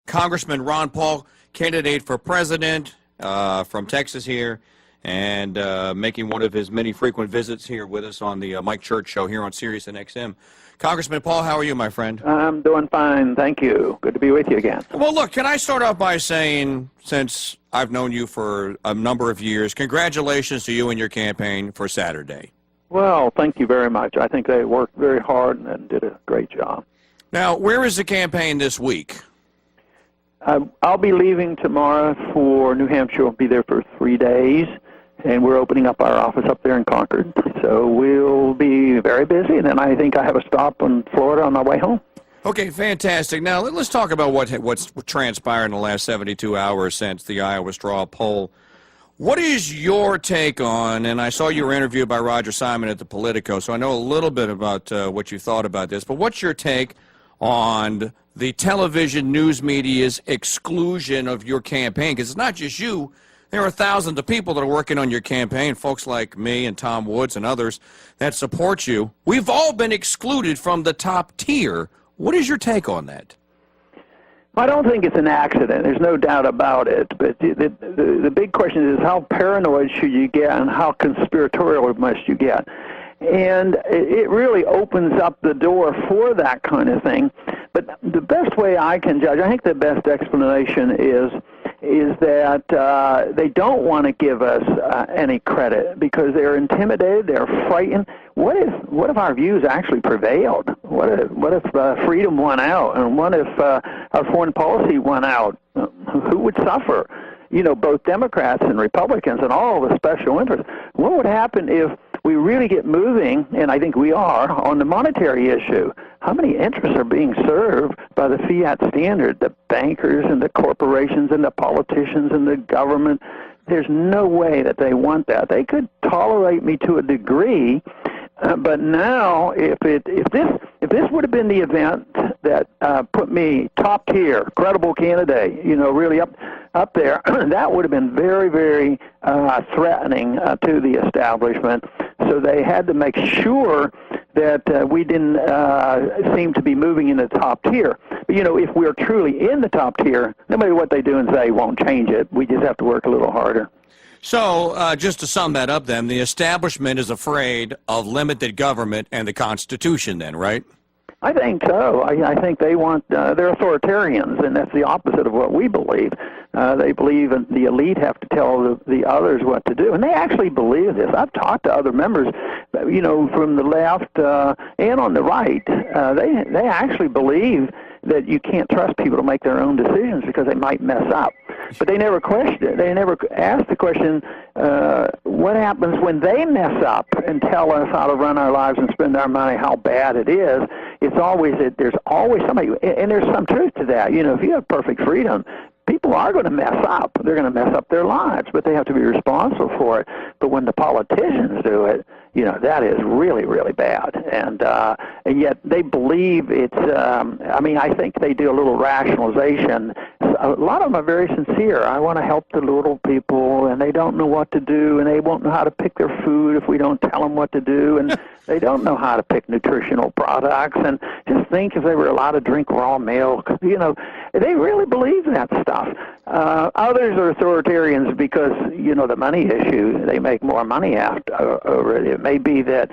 Congressman Ron Paul, candidate for president from Texas here, and making one of his many frequent visits here with us on the Mike Church Show here on Sirius and XM. Congressman Paul, how are you, my friend? I'm doing fine, thank you. Good to be with you again. Well, look, can I start off by saying, since I've known you for a number of years, congratulations to you and your campaign for Saturday. Well, thank you very much. I think they worked very hard and did a great job. Now, where is the campaign this week? I'll be leaving tomorrow for New Hampshire. I'll be there for 3 days, and we're opening up our office up there in Concord. So we'll be very busy, and then I think I have a stop in Florida on my way home. Okay, fantastic. Now, let's talk about what's transpired in the last 72 hours since the Iowa straw poll. What is your take on, and I saw you were interviewed by Roger Simon at the Politico, so I know a little bit about what you thought about this, but what's your take on the television news media's exclusion of your campaign? Because it's not just you. There are thousands of people that are working on your campaign, folks like me and Tom Woods and others that support you. We've all been excluded from the top tier. What is your take on that? I don't think it's an accident. There's no doubt about it. But the big question is how paranoid should you get and how conspiratorial must you get? And it really opens up the door for that kind of thing. But the best way I can judge, I think the best explanation is that they don't want to give us any credit because they're intimidated, they're frightened. What if our views actually prevailed? What if freedom won out? And what if our foreign policy won out? Who would suffer? You know, both Democrats and Republicans and all the special interests. What would happen if we really get moving, and I think we are, on the monetary issue? How many interests are being served by the fiat standard, the bankers and the corporations and the politicians and the government? There's no way that they want that. They could tolerate me to a degree, but now if this would have been the event that put me top tier, credible candidate, you know, really up there, that would have been very, very threatening to the establishment. So they had to make sure that we didn't seem to be moving in the top tier. But, you know, if we're truly in the top tier, no matter what they do and say won't change it. We just have to work a little harder. So just to sum that up then, the establishment is afraid of limited government and the Constitution then, right? I think so. I think they want, they're authoritarians, and that's the opposite of what we believe. They believe the elite have to tell the others what to do, and they actually believe this. I've talked to other members, you know, from the left and on the right. They actually believe that you can't trust people to make their own decisions because they might mess up. But they never question it. They never ask the question, what happens when they mess up and tell us how to run our lives and spend our money, how bad it is. It's always that there's always somebody, and there's some truth to that. You know, if you have perfect freedom, people are going to mess up. They're going to mess up their lives, but they have to be responsible for it. But when the politicians do it, you know, that is really, really bad. And yet they believe it's, I mean, I think they do a little rationalization. A lot of them are very sincere. I want to help the little people, and they don't know what to do, and they won't know how to pick their food if we don't tell them what to do, and they don't know how to pick nutritional products. And just think if they were allowed to drink raw milk, you know, they really believe that stuff. Others are authoritarians because, you know, the money issue, they make more money over it. It may be that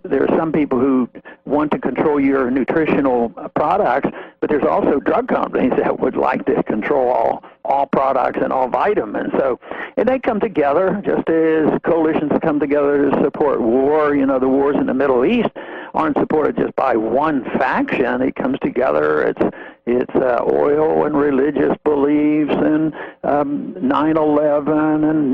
there are some people who want to control your nutritional products, but there's also drug companies that would like to control all products and all vitamins. So, and they come together just as coalitions come together to support war. You know, the wars in the Middle East aren't supported just by one faction. It comes together. It's oil and religious beliefs and 9/11 and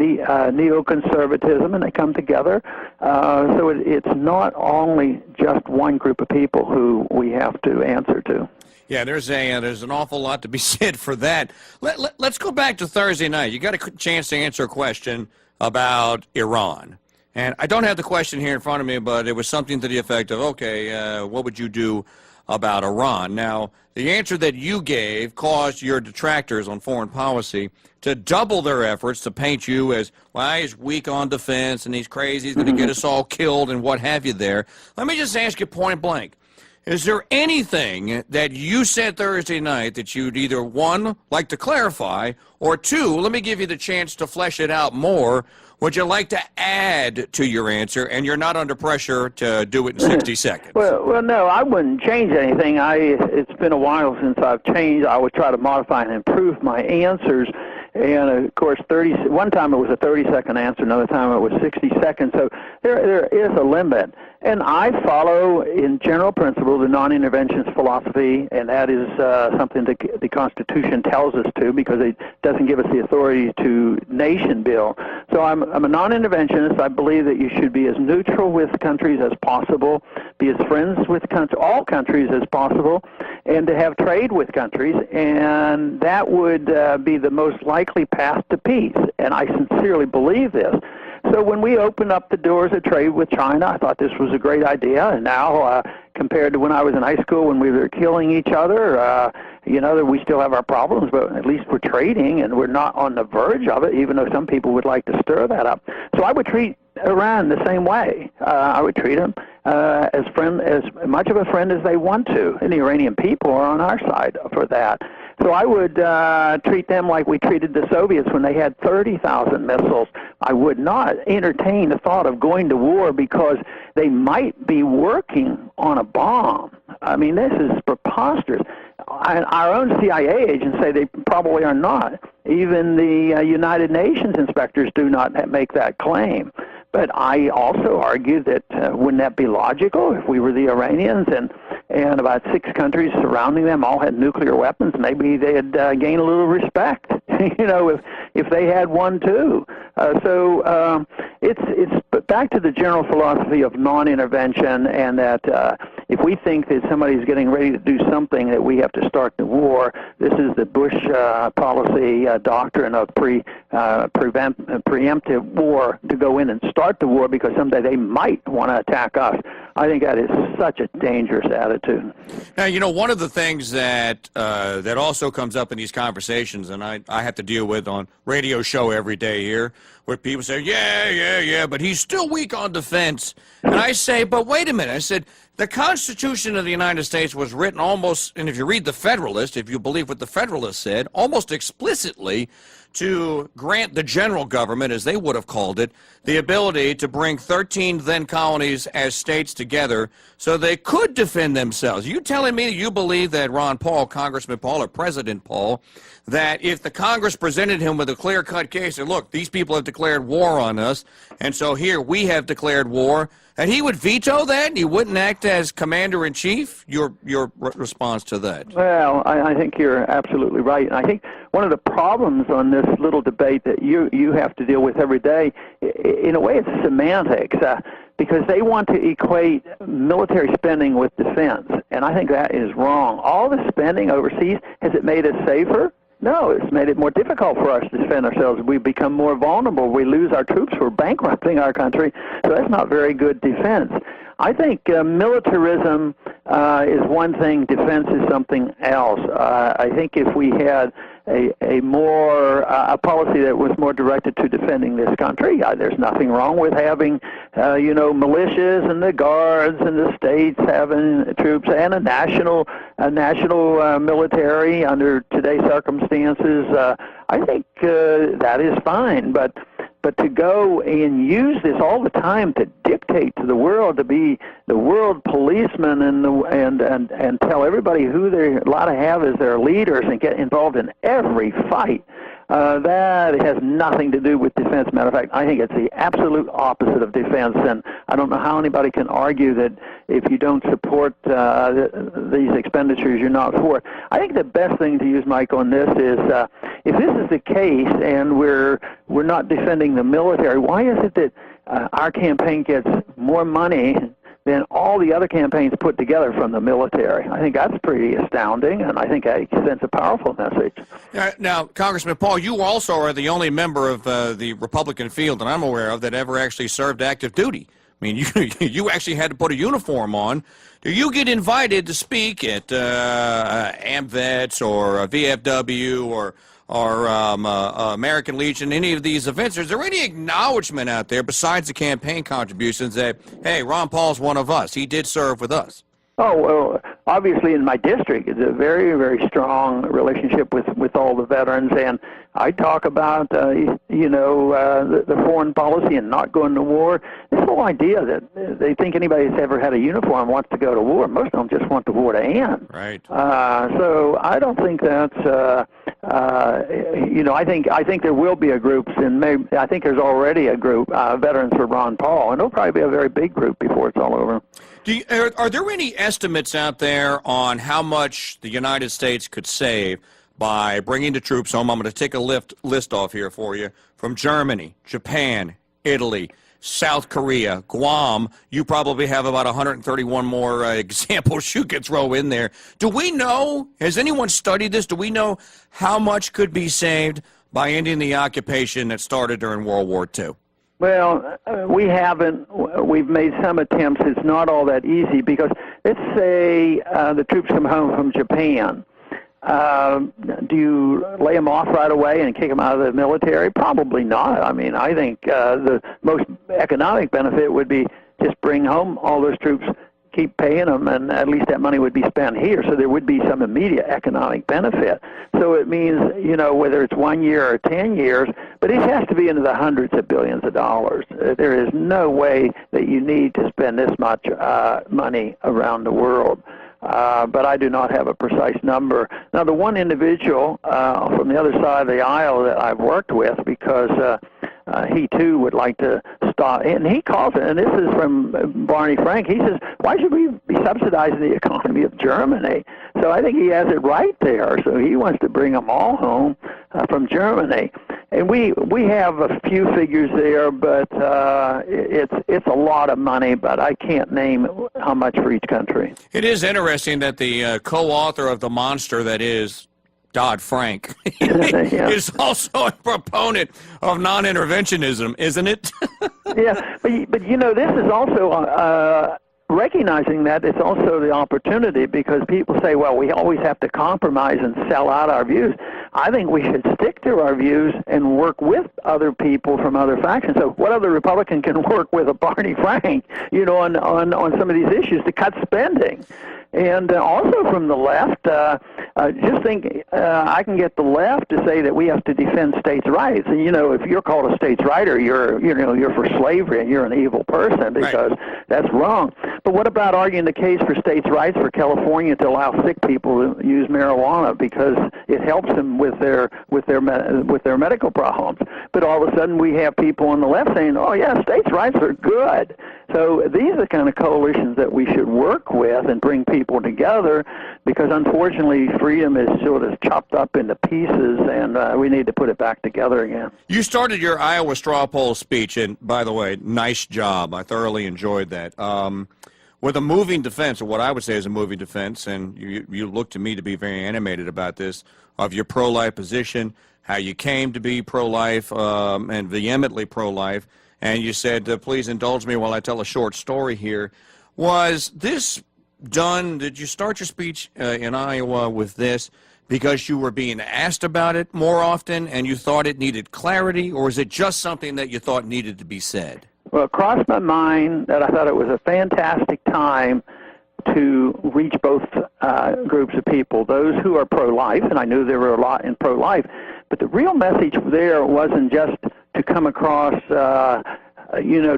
neoconservatism, and they come together. So it's not only just one group of people who we have to answer to. Yeah, there's an awful lot to be said for that. Let's go back to Thursday night. You got a chance to answer a question about Iran. And I don't have the question here in front of me, but it was something to the effect of, okay, what would you do about Iran? Now, the answer that you gave caused your detractors on foreign policy to double their efforts to paint you as, well, he's weak on defense and he's crazy, he's going to get us all killed and what have you there. Let me just ask you point blank. Is there anything that you said Thursday night that you'd either, one, like to clarify, or two, let me give you the chance to flesh it out more, would you like to add to your answer, and you're not under pressure to do it in 60 seconds? Well, no, I wouldn't change anything. It's been a while since I've changed. I would try to modify and improve my answers. And, of course, one time it was a 30-second answer, another time it was 60 seconds. So there is a limit. And I follow, in general principle, the non-interventionist philosophy, and that is something that the Constitution tells us to, because it doesn't give us the authority to nation build. So I'm a non-interventionist. I believe that you should be as neutral with countries as possible, be as friends with all countries as possible, and to have trade with countries, and that would be the most likely path to peace. And I sincerely believe this. So when we opened up the doors of trade with China, I thought this was a great idea. And now, compared to when I was in high school when we were killing each other, we still have our problems, but at least we're trading, and we're not on the verge of it, even though some people would like to stir that up. So I would treat Iran the same way. I would treat them as much of a friend as they want to, and the Iranian people are on our side for that. So I would treat them like we treated the Soviets when they had 30,000 missiles. I would not entertain the thought of going to war because they might be working on a bomb. I mean, this is preposterous. Our own CIA agents say they probably are not. Even the United Nations inspectors do not make that claim. But I also argue that wouldn't that be logical if we were the Iranians and about 6 countries surrounding them all had nuclear weapons? Maybe they'd gain a little respect, if they had one too. But back to the general philosophy of non-intervention, and that if we think that somebody's getting ready to do something, that we have to start the war. This is the Bush policy doctrine of preemptive war, to go in and start the war because someday they might want to attack us. I think that is such a dangerous attitude. Now, one of the things that that also comes up in these conversations, and I have to deal with on radio show every day here, where people say, yeah, but he's still weak on defense. And I say, but wait a minute. I said, the Constitution of the United States was written almost, and if you read the Federalist, if you believe what the Federalist said, almost explicitly to grant the general government, as they would have called it, the ability to bring 13 then colonies as states together so they could defend themselves. You telling me that you believe that Ron Paul, Congressman Paul, or President Paul, that if the Congress presented him with a clear-cut case, and look, these people have declared war on us, and so here we have declared war, and he would veto that, and he wouldn't act as commander-in-chief? Your response to that? Well, I think you're absolutely right. And I think one of the problems on this little debate that you have to deal with every day, in a way it's semantics, because they want to equate military spending with defense, and I think that is wrong. All the spending overseas, has it made us safer? No, it's made it more difficult for us to defend ourselves. We become more vulnerable. We lose our troops. We're bankrupting our country. So that's not very good defense. I think militarism is one thing. Defense is something else. I think if we had a policy that was more directed to defending this country, there's nothing wrong with having, militias and the guards and the states having troops and a national military under today's circumstances. I think that is fine, but to go and use this all the time to dictate to the world, to be the world policeman and tell everybody who they ought to have as their leaders and get involved in every fight, that has nothing to do with defense. Matter of fact, I think it's the absolute opposite of defense, and I don't know how anybody can argue that if you don't support these expenditures, you're not for it. I think the best thing to use, Mike, on this is if this is the case and we're not defending the military, why is it that our campaign gets more money than all the other campaigns put together from the military? I think that's pretty astounding, and I think that sends a powerful message. Now, Congressman Paul, you also are the only member of the Republican field that I'm aware of that ever actually served active duty. I mean, you actually had to put a uniform on. Do you get invited to speak at AMVETS or VFW or American Legion, any of these events? Is there any acknowledgement out there besides the campaign contributions that, hey, Ron Paul's one of us, he did serve with us? Oh, well, obviously in my district, it's a very, very strong relationship with all the veterans, and I talk about, the foreign policy and not going to war. This whole idea that they think anybody that's ever had a uniform wants to go to war. Most of them just want the war to end. Right. So I don't think that's, I think there will be a group, and maybe I think there's already a group, Veterans for Ron Paul, and it'll probably be a very big group before it's all over. Are there any estimates out there on how much the United States could save by bringing the troops home? I'm going to take a list off here for you. From Germany, Japan, Italy, South Korea, Guam. You probably have about 131 more examples you could throw in there. Do we know, has anyone studied this? Do we know how much could be saved by ending the occupation that started during World War II? Well, we haven't. We've made some attempts. It's not all that easy because let's say the troops come home from Japan. Do you lay them off right away and kick them out of the military? Probably not. I mean, I think the most economic benefit would be just bring home all those troops, keep paying them, and at least that money would be spent here, so there would be some immediate economic benefit. So it means, whether it's 1 year or 10 years, but it has to be into the hundreds of billions of dollars. There is no way that you need to spend this much money around the world. But I do not have a precise number. Now, the one individual from the other side of the aisle that I've worked with, because he too would like to stop, and he calls it, and this is from Barney Frank, he says, why should we be subsidizing the economy of Germany? So I think he has it right there. So he wants to bring them all home from Germany. And we have a few figures there, but it's a lot of money, but I can't name how much for each country. It is interesting that the co-author of the monster that is Dodd-Frank Yeah. is also a proponent of non-interventionism, isn't it? Yeah, but this is also recognizing that it's also the opportunity, because people say, well, we always have to compromise and sell out our views. I think we should stick to our views and work with other people from other factions. So what other Republican can work with a Barney Frank, on some of these issues to cut spending? And also from the left, just think I can get the left to say that we have to defend states' rights. And if you're called a states' righter, you're for slavery and you're an evil person, because that's wrong. But what about arguing the case for states' rights for California to allow sick people to use marijuana because it helps them with their medical problems? But all of a sudden we have people on the left saying, oh yeah, states' rights are good. So these are the kind of coalitions that we should work with and bring people together, because unfortunately freedom is sort of chopped up into pieces, and we need to put it back together again. You started your Iowa straw poll speech, and by the way, nice job. I thoroughly enjoyed that. With a moving defense, or what I would say is a moving defense, and you look to me to be very animated about this, of your pro-life position, how you came to be pro-life and vehemently pro-life, and you said, please indulge me while I tell a short story here. Was this done, did you start your speech in Iowa with this because you were being asked about it more often and you thought it needed clarity, or is it just something that you thought needed to be said? Well, it crossed my mind that I thought it was a fantastic time to reach both groups of people, those who are pro-life, and I knew there were a lot in pro-life, but the real message there wasn't just to come across in a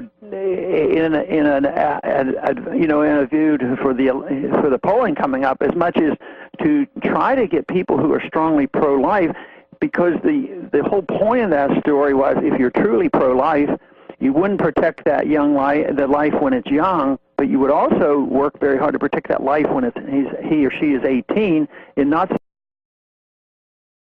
view for the polling coming up, as much as to try to get people who are strongly pro-life, because the whole point of that story was, if you're truly pro-life, you wouldn't protect that the life when it's young, but you would also work very hard to protect that life when he or she is 18, and not